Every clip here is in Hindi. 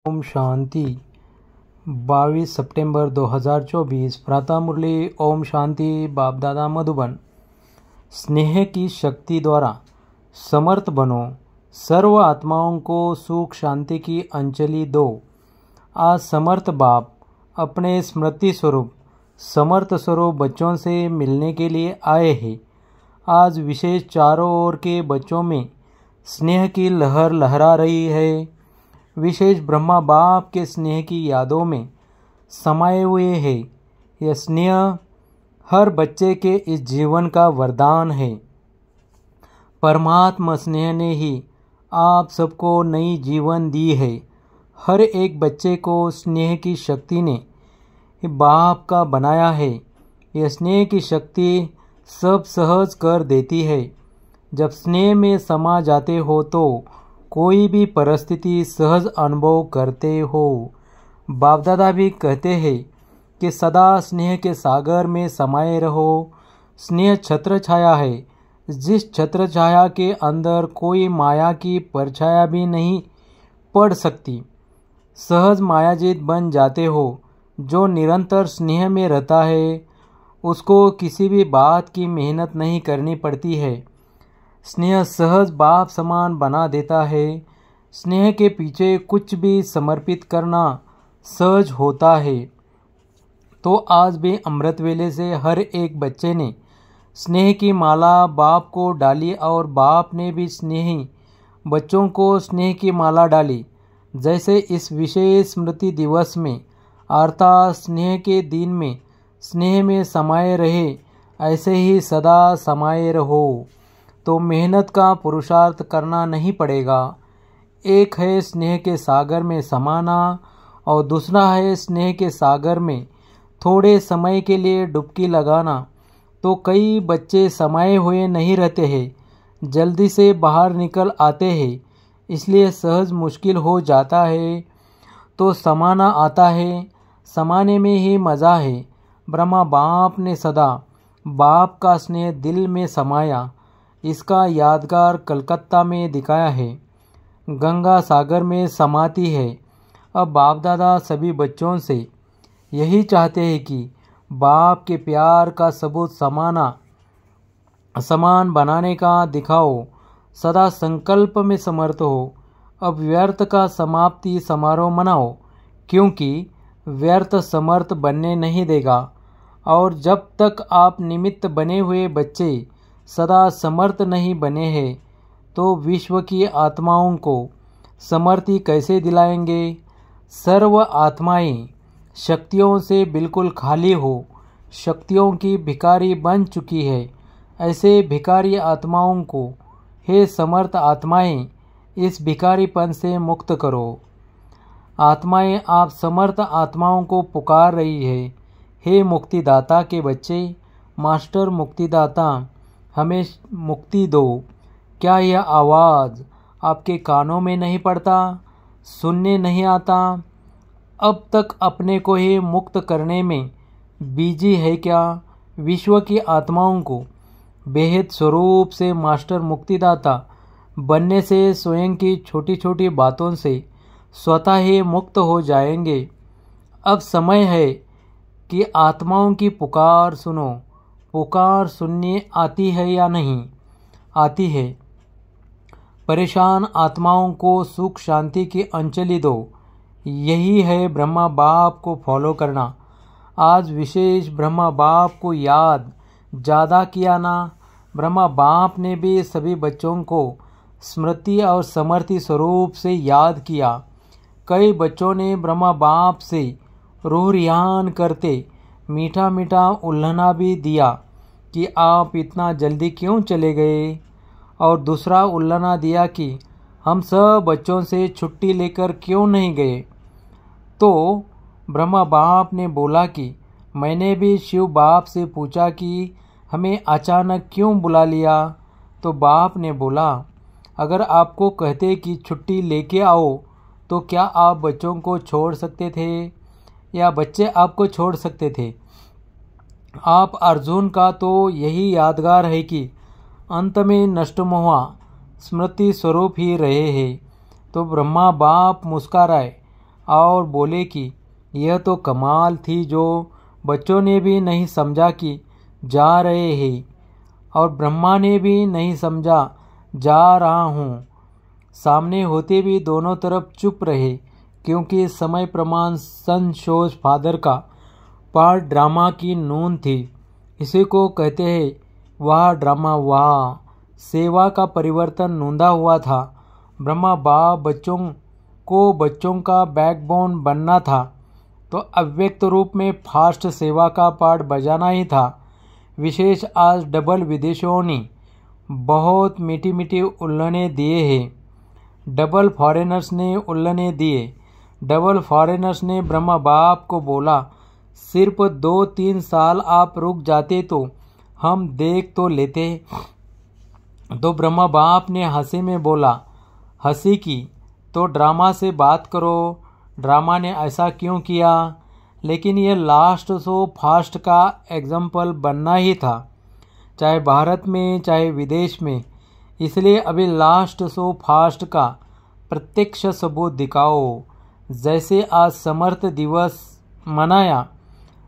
ओम शांति। 22 सितंबर 2024 प्रातः मुरली। ओम शांति। बाप दादा मधुबन। स्नेह की शक्ति द्वारा समर्थ बनो, सर्व आत्माओं को सुख शांति की अंजलि दो। आज समर्थ बाप अपने स्मृति स्वरूप समर्थ स्वरूप बच्चों से मिलने के लिए आए हैं। आज विशेष चारों ओर के बच्चों में स्नेह की लहर लहरा रही है। विशेष ब्रह्मा बाप के स्नेह की यादों में समाये हुए हैं। यह स्नेह हर बच्चे के इस जीवन का वरदान है। परमात्मा स्नेह ने ही आप सबको नई जीवन दी है। हर एक बच्चे को स्नेह की शक्ति ने बाप का बनाया है। यह स्नेह की शक्ति सब सहज कर देती है। जब स्नेह में समा जाते हो तो कोई भी परिस्थिति सहज अनुभव करते हो। बाप दादा भी कहते हैं कि सदा स्नेह के सागर में समाये रहो। स्नेह छत्र छाया है, जिस छत्र छाया के अंदर कोई माया की परछाया भी नहीं पड़ सकती। सहज मायाजीत बन जाते हो। जो निरंतर स्नेह में रहता है उसको किसी भी बात की मेहनत नहीं करनी पड़ती है। स्नेह सहज बाप समान बना देता है। स्नेह के पीछे कुछ भी समर्पित करना सहज होता है। तो आज भी अमृत वेले से हर एक बच्चे ने स्नेह की माला बाप को डाली और बाप ने भी स्नेही बच्चों को स्नेह की माला डाली। जैसे इस विशेष स्मृति दिवस में अर्थात स्नेह के दिन में स्नेह में समाये रहे, ऐसे ही सदा समाये रहो। तो मेहनत का पुरुषार्थ करना नहीं पड़ेगा। एक है स्नेह के सागर में समाना और दूसरा है स्नेह के सागर में थोड़े समय के लिए डुबकी लगाना। तो कई बच्चे समाये हुए नहीं रहते हैं, जल्दी से बाहर निकल आते हैं, इसलिए सहज मुश्किल हो जाता है। तो समाना आता है, समाने में ही मज़ा है। ब्रह्मा बाप ने सदा बाप का स्नेह दिल में समाया। इसका यादगार कलकत्ता में दिखाया है। गंगा सागर में समाती है। अब बाप दादा सभी बच्चों से यही चाहते हैं कि बाप के प्यार का सबूत समान बनाने का दिखाओ। सदा संकल्प में समर्थ हो। अब व्यर्थ का समाप्ति समारोह मनाओ, क्योंकि व्यर्थ समर्थ बनने नहीं देगा। और जब तक आप निमित्त बने हुए बच्चे सदा समर्थ नहीं बने हैं तो विश्व की आत्माओं को समर्थी कैसे दिलाएंगे। सर्व आत्माएं शक्तियों से बिल्कुल खाली हो, शक्तियों की भिखारी बन चुकी है। ऐसे भिखारी आत्माओं को हे समर्थ आत्माएं इस भिखारीपन से मुक्त करो। आत्माएं आप समर्थ आत्माओं को पुकार रही है। हे मुक्तिदाता के बच्चे, मास्टर मुक्तिदाता हमें मुक्ति दो। क्या यह आवाज़ आपके कानों में नहीं पड़ता, सुनने नहीं आता? अब तक अपने को ही मुक्त करने में बिजी है क्या? विश्व की आत्माओं को बेहद स्वरूप से मास्टर मुक्तिदाता बनने से स्वयं की छोटी छोटी बातों से स्वतः ही मुक्त हो जाएंगे। अब समय है कि आत्माओं की पुकार सुनो। पुकार सुनने आती है या नहीं आती है? परेशान आत्माओं को सुख शांति की अंजलि दो। यही है ब्रह्मा बाप को फॉलो करना। आज विशेष ब्रह्मा बाप को याद ज़्यादा किया ना। ब्रह्मा बाप ने भी सभी बच्चों को स्मृति और समर्थी स्वरूप से याद किया। कई बच्चों ने ब्रह्मा बाप से रूह रियान करते मीठा मीठा उल्लना भी दिया कि आप इतना जल्दी क्यों चले गए। और दूसरा उल्लना दिया कि हम सब बच्चों से छुट्टी लेकर क्यों नहीं गए। तो ब्रह्मा बाप ने बोला कि मैंने भी शिव बाप से पूछा कि हमें अचानक क्यों बुला लिया। तो बाप ने बोला, अगर आपको कहते कि छुट्टी लेके आओ तो क्या आप बच्चों को छोड़ सकते थे या बच्चे आपको छोड़ सकते थे। आप अर्जुन का तो यही यादगार है कि अंत में नष्ट हुआ स्मृति स्वरूप ही रहे हैं। तो ब्रह्मा बाप मुस्कुराए। और बोले कि यह तो कमाल थी जो बच्चों ने भी नहीं समझा कि जा रहे हैं और ब्रह्मा ने भी नहीं समझा जा रहा हूँ। सामने होते भी दोनों तरफ चुप रहे क्योंकि समय प्रमाण संशोष फादर का पार्ट ड्रामा की नून थी। इसी को कहते हैं वाह ड्रामा वाह। सेवा का परिवर्तन नूंदा हुआ था। ब्रह्मा बाप बच्चों का बैकबोन बनना था तो अव्यक्त रूप में फास्ट सेवा का पार्ट बजाना ही था। विशेष आज डबल विदेशियों ने बहुत मीठी मीठी उल्लने दिए हैं। डबल फॉरेनर्स ने उल्लने दिए। डबल फॉरेनर्स ने ब्रह्मा बाप को बोला सिर्फ 2-3 साल आप रुक जाते तो हम देख तो लेते। तो ब्रह्मा बाप ने हंसी में बोला हंसी की तो ड्रामा से बात करो। ड्रामा ने ऐसा क्यों किया? लेकिन यह लास्ट शो फास्ट का एग्जाम्पल बनना ही था, चाहे भारत में चाहे विदेश में। इसलिए अभी लास्ट शो फास्ट का प्रत्यक्ष सबूत दिखाओ। जैसे आज समर्थ दिवस मनाया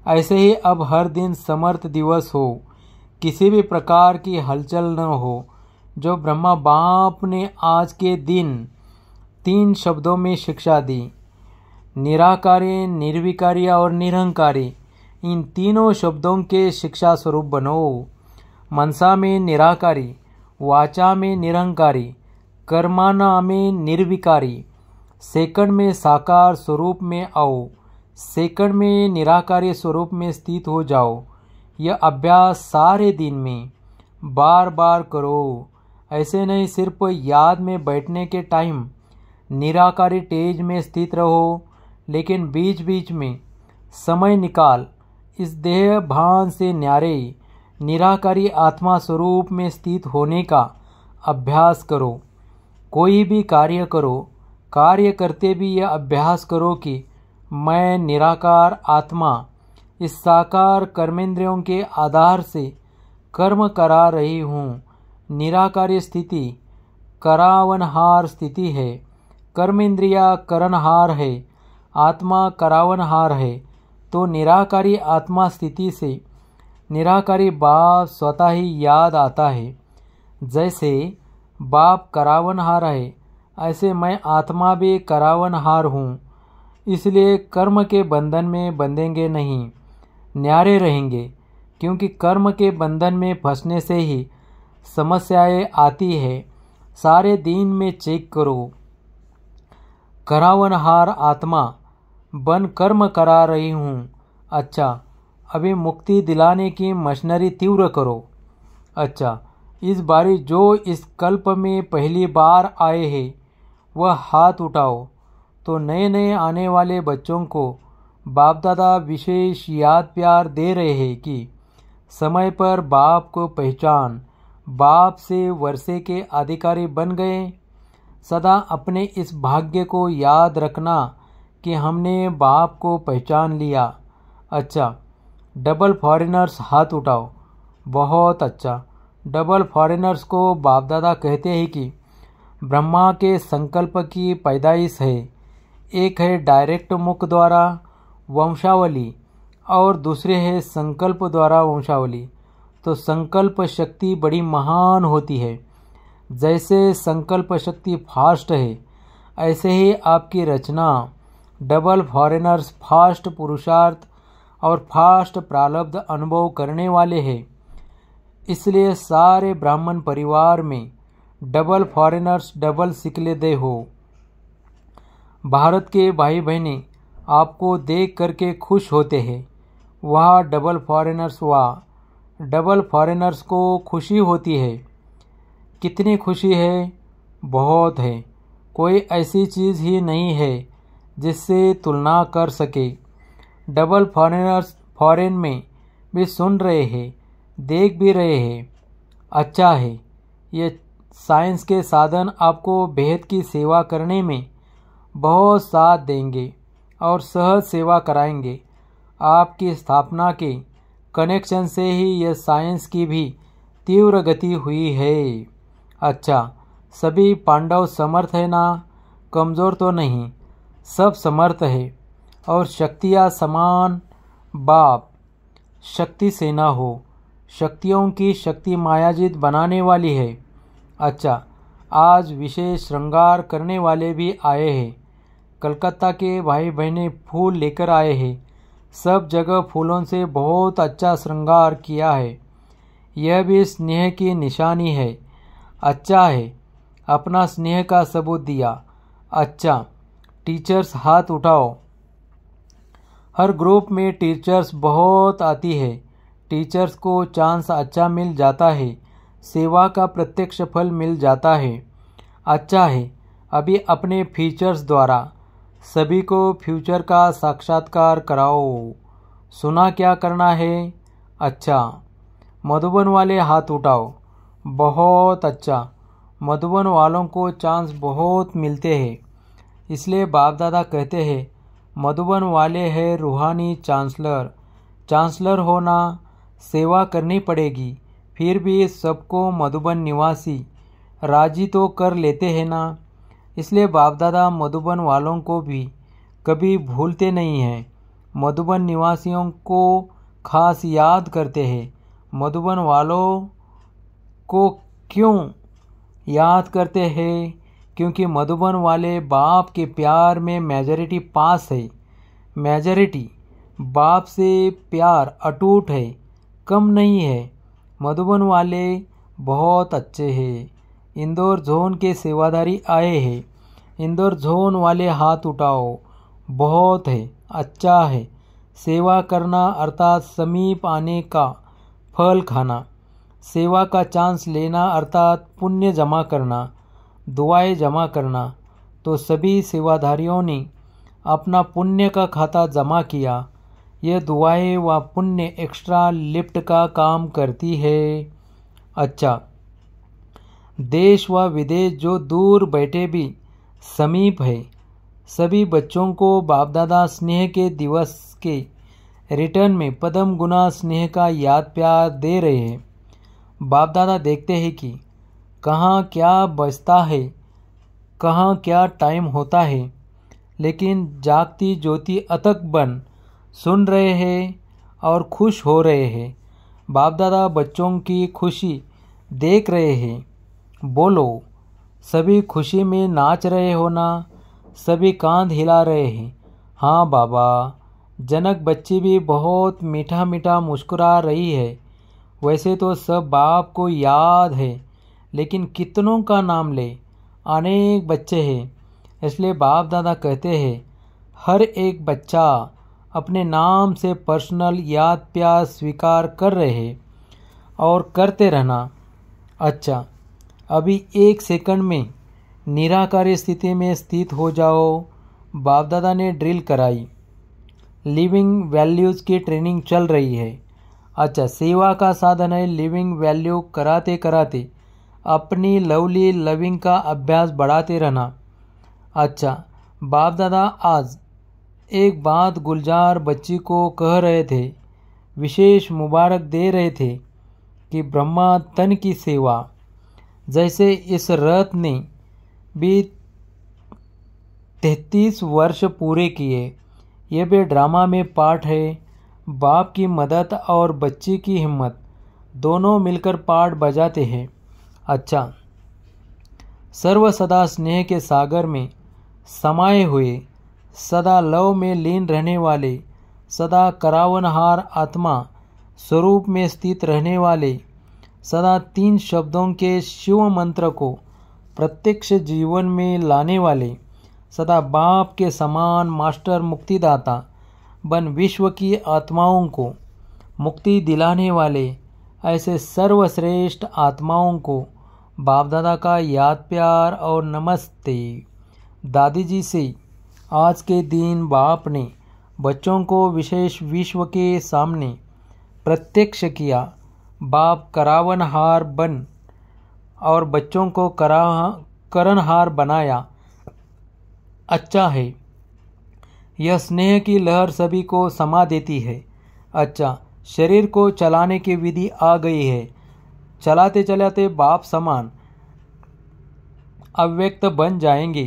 ऐसे ही अब हर दिन समर्थ दिवस हो, किसी भी प्रकार की हलचल न हो। जो ब्रह्मा बाप ने आज के दिन 3 शब्दों में शिक्षा दी, निराकारी, निर्विकारी और निरंकारी, इन तीनों शब्दों के शिक्षा स्वरूप बनो। मनसा में निराकारी, वाचा में निरंकारी, कर्माना में निर्विकारी। सेकंड में साकार स्वरूप में आओ, सेकंड में निराकारी स्वरूप में स्थित हो जाओ। यह अभ्यास सारे दिन में बार बार करो। ऐसे नहीं सिर्फ याद में बैठने के टाइम निराकारी तेज में स्थित रहो, लेकिन बीच बीच में समय निकाल इस देह भान से न्यारे निराकारी आत्मा स्वरूप में स्थित होने का अभ्यास करो। कोई भी कार्य करो, कार्य करते भी यह अभ्यास करो कि मैं निराकार आत्मा इस साकार कर्मेंद्रियों के आधार से कर्म करा रही हूँ। निराकारी स्थिति करावनहार स्थिति है, कर्मेंद्रिया करणहार है, आत्मा करावनहार है। तो निराकारी आत्मा स्थिति से निराकारी बाप स्वतः ही याद आता है। जैसे बाप करावनहार है ऐसे मैं आत्मा भी करावनहार हूँ। इसलिए कर्म के बंधन में बंधेंगे नहीं, न्यारे रहेंगे। क्योंकि कर्म के बंधन में फंसने से ही समस्याएं आती है। सारे दिन में चेक करो, करावनहार आत्मा बन कर्म करा रही हूँ। अच्छा, अभी मुक्ति दिलाने की मशीनरी तीव्र करो। अच्छा, इस बारी जो इस कल्प में पहली बार आए हैं वह हाथ उठाओ। तो नए नए आने वाले बच्चों को बाप दादा विशेष याद प्यार दे रहे हैं कि समय पर बाप को पहचान, बाप से वर्षे के अधिकारी बन गए। सदा अपने इस भाग्य को याद रखना कि हमने बाप को पहचान लिया। अच्छा, डबल फॉरेनर्स हाथ उठाओ। बहुत अच्छा। डबल फॉरेनर्स को बाप दादा कहते हैं कि ब्रह्मा के संकल्प की पैदाइश है। एक है डायरेक्ट मुख द्वारा वंशावली और दूसरे है संकल्प द्वारा वंशावली। तो संकल्प शक्ति बड़ी महान होती है। जैसे संकल्प शक्ति फास्ट है ऐसे ही आपकी रचना डबल फॉरेनर्स फास्ट पुरुषार्थ और फास्ट प्रारब्ध अनुभव करने वाले हैं। इसलिए सारे ब्राह्मण परिवार में डबल फॉरेनर्स डबल सिकलेदे हो। भारत के भाई बहनें आपको देख करके खुश होते हैं। वह डबल फॉरेनर्स डबल फॉरेनर्स को खुशी होती है। कितनी खुशी है? बहुत है। कोई ऐसी चीज़ ही नहीं है जिससे तुलना कर सके। डबल फॉरेनर्स फॉरेन में भी सुन रहे हैं, देख भी रहे हैं। अच्छा है, ये साइंस के साधन आपको बेहद की सेवा करने में बहुत साथ देंगे और सहज सेवा कराएंगे। आपकी स्थापना के कनेक्शन से ही यह साइंस की भी तीव्र गति हुई है। अच्छा, सभी पांडव समर्थ है ना? कमज़ोर तो नहीं। सब समर्थ है और शक्तियाँ समान। बाप शक्ति सेना हो, शक्तियों की शक्ति मायाजित बनाने वाली है। अच्छा, आज विशेष श्रृंगार करने वाले भी आए हैं। कलकत्ता के भाई बहनें फूल लेकर आए हैं। सब जगह फूलों से बहुत अच्छा श्रृंगार किया है। यह भी स्नेह की निशानी है। अच्छा है, अपना स्नेह का सबूत दिया। अच्छा, टीचर्स हाथ उठाओ। हर ग्रुप में टीचर्स बहुत आती है। टीचर्स को चांस अच्छा मिल जाता है, सेवा का प्रत्यक्ष फल मिल जाता है। अच्छा है, अभी अपने फीचर्स द्वारा सभी को फ्यूचर का साक्षात्कार कराओ। सुना क्या करना है? अच्छा, मधुबन वाले हाथ उठाओ। बहुत अच्छा, मधुबन वालों को चांस बहुत मिलते हैं, इसलिए बाप दादा कहते हैं मधुबन वाले हैं रूहानी चांसलर। चांसलर होना, सेवा करनी पड़ेगी। फिर भी सबको मधुबन निवासी राजी तो कर लेते हैं ना। इसलिए बाप दादा मधुबन वालों को भी कभी भूलते नहीं हैं। मधुबन निवासियों को खास याद करते हैं। मधुबन वालों को क्यों याद करते हैं? क्योंकि मधुबन वाले बाप के प्यार में मेजॉरिटी पास है। मेजॉरिटी बाप से प्यार अटूट है, कम नहीं है। मधुबन वाले बहुत अच्छे हैं। इंदौर जोन के सेवादारी आए हैं। इंदौर जोन वाले हाथ उठाओ। बहुत है, अच्छा है। सेवा करना अर्थात समीप आने का फल खाना। सेवा का चांस लेना अर्थात पुण्य जमा करना, दुआएं जमा करना। तो सभी सेवाधारियों ने अपना पुण्य का खाता जमा किया। यह दुआएं व पुण्य एक्स्ट्रा लिफ्ट का काम करती है। अच्छा, देश व विदेश जो दूर बैठे भी समीप है, सभी बच्चों को बाप दादा स्नेह के दिवस के रिटर्न में पदम गुना स्नेह का याद प्यार दे रहे हैं। बाप दादा देखते हैं कि कहाँ क्या बचता है, कहाँ क्या टाइम होता है, लेकिन जागती ज्योति अतक बन सुन रहे हैं और खुश हो रहे हैं। बाप दादा बच्चों की खुशी देख रहे हैं। बोलो, सभी खुशी में नाच रहे हो ना? सभी कांध हिला रहे हैं। हाँ बाबा, जनक बच्ची भी बहुत मीठा मीठा मुस्कुरा रही है। वैसे तो सब बाप को याद है, लेकिन कितनों का नाम ले, अनेक बच्चे हैं। इसलिए बाप दादा कहते हैं हर एक बच्चा अपने नाम से पर्सनल याद प्यार स्वीकार कर रहे हैं और करते रहना। अच्छा, अभी 1 सेकंड में निराकारी स्थिति में स्थित हो जाओ। बाप दादा ने ड्रिल कराई। लिविंग वैल्यूज़ की ट्रेनिंग चल रही है। अच्छा, सेवा का साधन है लिविंग वैल्यू कराते कराते अपनी लवली लविंग का अभ्यास बढ़ाते रहना। अच्छा, बाप दादा आज एक बात गुलजार बच्ची को कह रहे थे, विशेष मुबारक दे रहे थे कि ब्रह्मा तन की सेवा, जैसे इस रथ ने भी 33 वर्ष पूरे किए। ये भी ड्रामा में पार्ट है। बाप की मदद और बच्ची की हिम्मत दोनों मिलकर पार्ट बजाते हैं। अच्छा, सर्व सदा स्नेह के सागर में समाये हुए, सदा लव में लीन रहने वाले, सदा करावनहार आत्मा स्वरूप में स्थित रहने वाले, सदा 3 शब्दों के शिव मंत्र को प्रत्यक्ष जीवन में लाने वाले, सदा बाप के समान मास्टर मुक्तिदाता बन विश्व की आत्माओं को मुक्ति दिलाने वाले, ऐसे सर्वश्रेष्ठ आत्माओं को बाप दादा का याद प्यार और नमस्ते। दादी जी से आज के दिन बाप ने बच्चों को विशेष विश्व के सामने प्रत्यक्ष किया। बाप करावनहार बन और बच्चों को करनहार बनाया। अच्छा है, यह स्नेह की लहर सभी को समा देती है। अच्छा, शरीर को चलाने की विधि आ गई है। चलाते चलाते बाप समान अव्यक्त बन जाएंगे।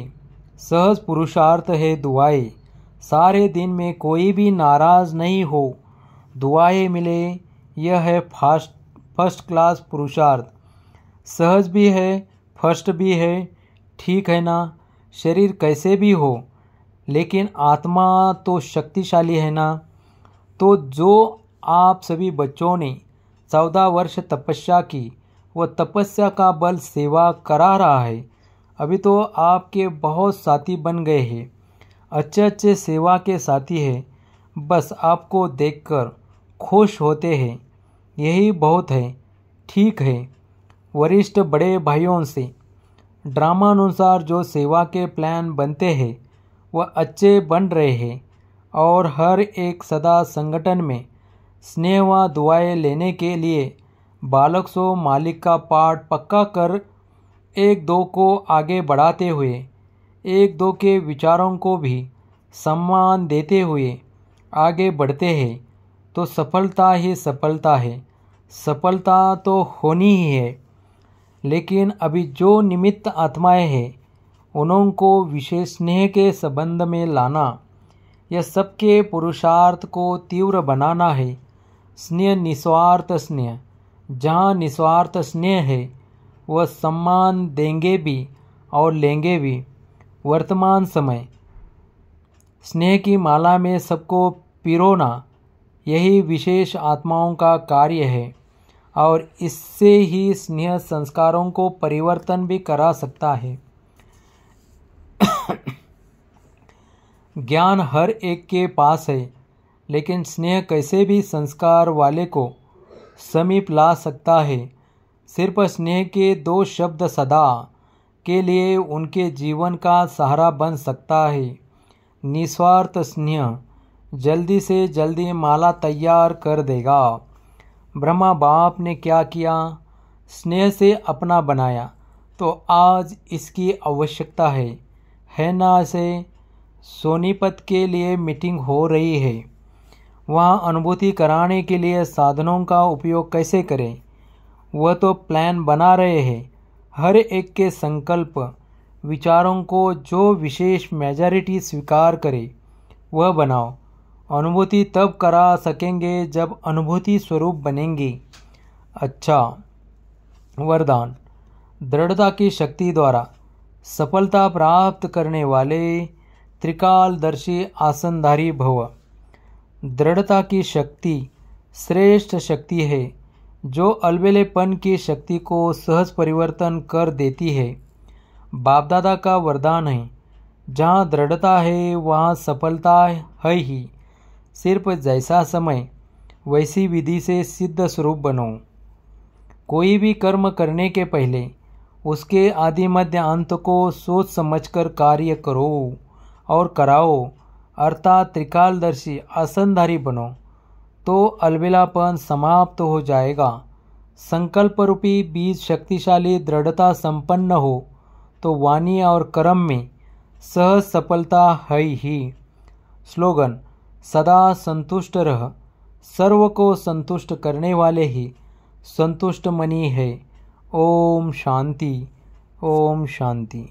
सहज पुरुषार्थ है दुआएं, सारे दिन में कोई भी नाराज नहीं हो, दुआएं मिले, यह है फर्स्ट क्लास पुरुषार्थ। सहज भी है, फर्स्ट भी है, ठीक है ना। शरीर कैसे भी हो, लेकिन आत्मा तो शक्तिशाली है ना। तो जो आप सभी बच्चों ने 14 वर्ष तपस्या की, वह तपस्या का बल सेवा करा रहा है। अभी तो आपके बहुत साथी बन गए हैं, अच्छे अच्छे सेवा के साथी हैं। बस आपको देखकर खुश होते हैं, यही बहुत है। ठीक है, वरिष्ठ बड़े भाइयों से ड्रामानुसार जो सेवा के प्लान बनते हैं वह अच्छे बन रहे हैं, और हर एक सदा संगठन में स्नेह व दुआएं लेने के लिए बालक सो मालिक का पाठ पक्का कर एक दो को आगे बढ़ाते हुए, एक दो के विचारों को भी सम्मान देते हुए आगे बढ़ते हैं, तो सफलता ही सफलता है। सफलता तो होनी ही है। लेकिन अभी जो निमित्त आत्माएं हैं, उनको विशेष स्नेह के संबंध में लाना, यह सबके पुरुषार्थ को तीव्र बनाना है। स्नेह निस्वार्थ स्नेह, जहाँ निस्वार्थ स्नेह है वह सम्मान देंगे भी और लेंगे भी। वर्तमान समय स्नेह की माला में सबको पिरोना, यही विशेष आत्माओं का कार्य है, और इससे ही स्नेह संस्कारों को परिवर्तन भी करा सकता है। ज्ञान हर एक के पास है, लेकिन स्नेह कैसे भी संस्कार वाले को समीप ला सकता है। सिर्फ स्नेह के 2 शब्द सदा के लिए उनके जीवन का सहारा बन सकता है। निस्वार्थ स्नेह जल्दी से जल्दी माला तैयार कर देगा। ब्रह्मा बाप ने क्या किया, स्नेह से अपना बनाया, तो आज इसकी आवश्यकता है ना। से सोनीपत के लिए मीटिंग हो रही है, वहाँ अनुभूति कराने के लिए साधनों का उपयोग कैसे करें, वह तो प्लान बना रहे हैं। हर एक के संकल्प विचारों को जो विशेष मेजॉरिटी स्वीकार करे वह बनाओ। अनुभूति तब करा सकेंगे जब अनुभूति स्वरूप बनेंगे। अच्छा, वरदान। दृढ़ता की शक्ति द्वारा सफलता प्राप्त करने वाले त्रिकालदर्शी आसनधारी भव। दृढ़ता की शक्ति श्रेष्ठ शक्ति है, जो अलबेलेपन की शक्ति को सहज परिवर्तन कर देती है। बाप दादा का वरदान है, जहाँ दृढ़ता है वहाँ सफलता है ही। सिर्फ जैसा समय वैसी विधि से सिद्ध स्वरूप बनो। कोई भी कर्म करने के पहले उसके आदि मध्य अंत को सोच समझकर कार्य करो और कराओ, अर्थात त्रिकालदर्शी आसनधारी बनो, तो अलबेलापन समाप्त हो जाएगा। संकल्प रूपी बीज शक्तिशाली दृढ़ता संपन्न हो तो वाणी और कर्म में सहज सफलता है ही। स्लोगन। सदा संतुष्ट रह, सर्व को संतुष्ट करने वाले ही संतुष्ट मनी है। ओम शांति, ओम शांति।